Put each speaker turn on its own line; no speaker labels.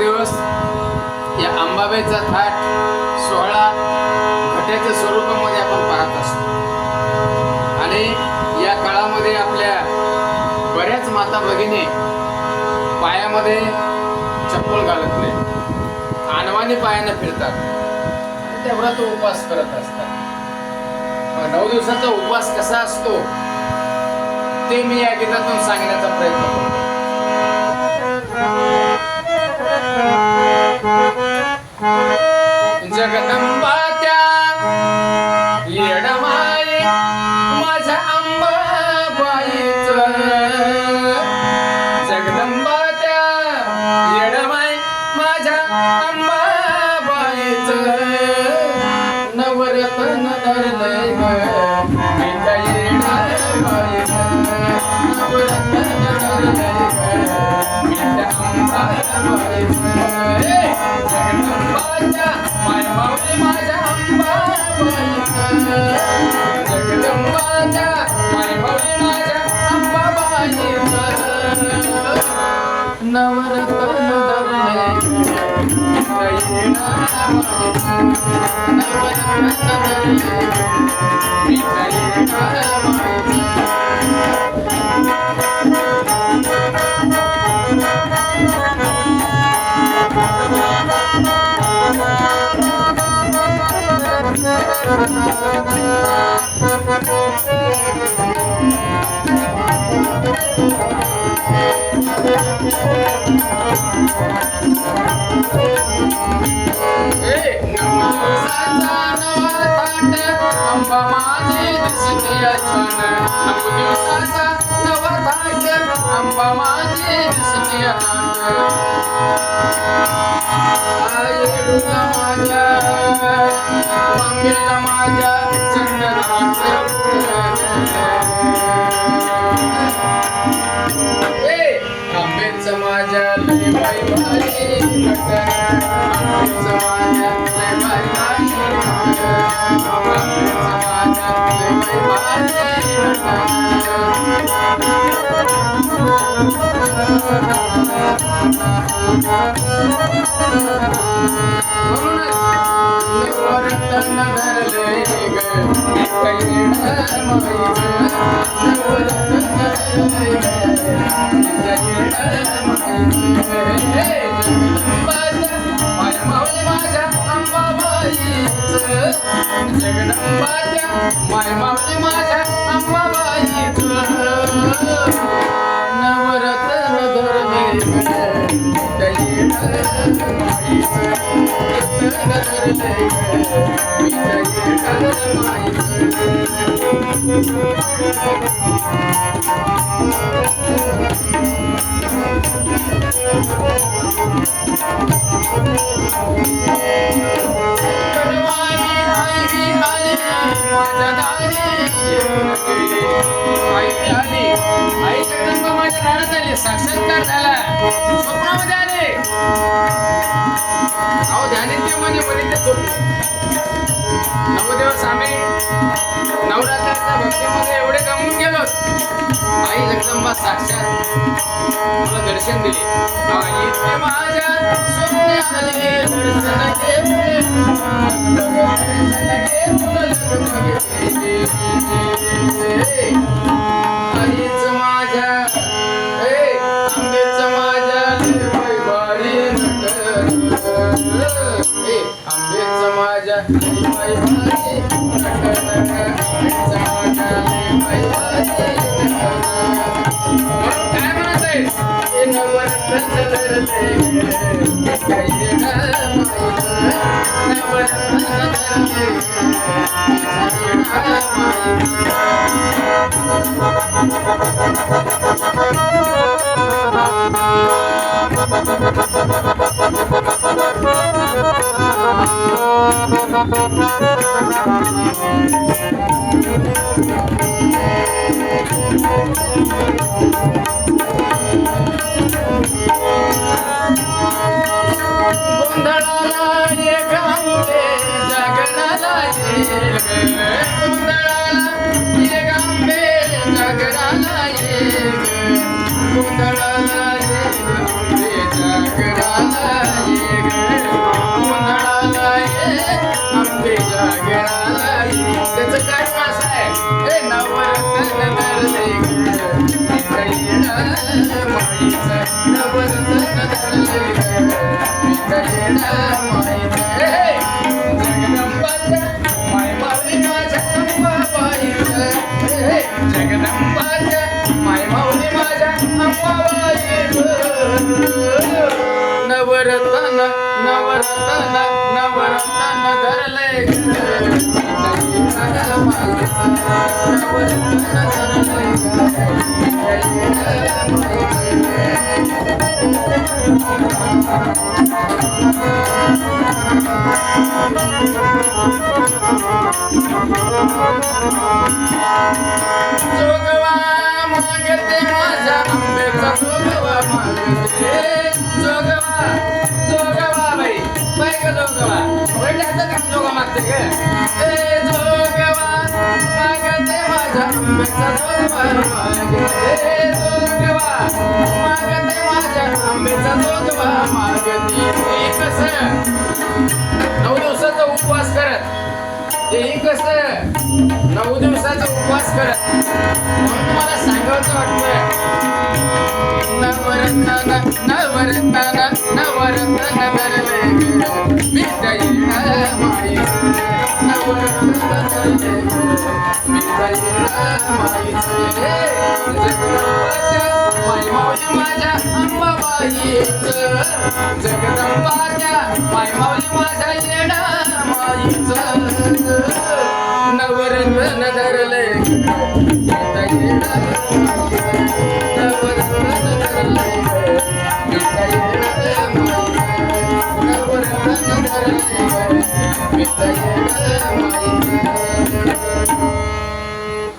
दिवस या अंबाबाईचा थाट सोहळा घट्याच्या स्वरूपामध्ये आपण पाहत असतो आणि या काळामध्ये आपल्या बऱ्याच माता भगिनी पायामध्ये चप्पल घालत नाही, अनवाणी पायाने फिरतात आणि तेवढा तो उपवास करत असतात. 9 दिवसाचा उपवास कसा असतो ते मी या गीतातून सांगण्याचा प्रयत्न करतो. जगदंबाच्या येडमाई माझ्या अंबाबाईचं, जगदंबाच्या येडमाई माझ्या अंबाबाईचं, नवरत्न धरलंय ग मी त्या येडमाईचं, नवरत्न धरलंय ग मी त्या अंबाबाईचं. जगदंबाच्या मायमाऊली माझ्या अंबाबाईचं, जगदंबाच्या मायमाऊली माझ्या अंबाबाईचं, नवरत्न धरलंय त्या येडमाईचं, नवरत्न धरलंय मी त्या येडमाईचं. अंबा माझी दिसते छान, 9 दिवसाचा नवा थाट अंबा माझी दिसते येडूला माझ्या वांगेला माझ्या चंदनाचं आंबेचं माझ्या लय बाई भारी नटन, आंबेचं माझ्या लय बाई भारी नटन, आंबेचं माझ्या लय बाई भारी नवरत्न धरलंय ग मी त्या येडमाईचं, नवरत्न धरलंय ग मी त्या येडमाईचं. मायमाऊली माझ्या अंबाबाईचं, जगदंबाच्या मायमाऊली माझ्या अंबाबाईचं, नवरत्न धरलंय ग मी त्या येडमाईचं, धरलंय ग मी त्या येडमाईचं. आई जगदंबा माझ्या दारात आली, साक्षात्कार झाला, स्वप्नामध्ये आले. अहो ध्यानेंद्रिय म्हणजे बरीच झोपले. 9 दिवस आम्ही नवरात्राच्या भक्तीमध्ये एवढे गमून गेलो. आई जगदंबा साक्षात मला दर्शन दिले. आई माझ्या स्वप्ने आले दर्शन घेतले, आईच माझ्या आंबेच माझ्या लय बाई भारी नटन, आंबेच माझ्या लय बाई भारी नटन, आंबेच माझ्या लय बाई भारी नटन. काय म्हणत आहे? हे नवरत्न धरलंय ग मी त्या येडमाईचं, नवरत्न धरलंय ग मी त्या गोंधळाला एक आंबे जागराला येईल, गोंधळाला एक आंबे जागराला येईल, गोंधळाला एक आंबे जागराला उन्हाळाला ये आंबेच्या गेळाला ये. त्याचं काय असं आहे हे नवरत्न धरले येडा माईचं नवरत्न धरले येडा माईचं जगदंबाच्या मायमाऊली माझ्या अंबाबाईचं जगदंबाच्या मायमाऊली माझ्या अंबाबाईचं नवरत्न नवरत्न नवरत्न धरले नवरत्न जोगवा मागते माझ्या आंब्याचा जोगवा मागते जोगवा जोगवा बाई बाई का जोगवा वडिलाचं काम जोगा मागते ग ए जोगवा मागते माझ्या आंब्याचा जोगवा मागते जोगवा मागते माझ्या आंब्याचा जोगवा मागते हे कसं 9 दिवसाचा उपवास करत हे कसं 9 दिवसाचा उपवास करत म्हणून मला सांगायचं वाटतं नवरत्न नवरत्न नवरत्न धरले विदयीला माई नवरत्न धरले विदयीला माईचे जगदंबाच्या मायमाऊली माझ्या अंबाबाईचं जगदंबाच्या मायमाऊली माझ्या येडा माईचं नवरत्न धरले येडा नवरत्न धरले येडा नवरत्न धरले येडा माईचं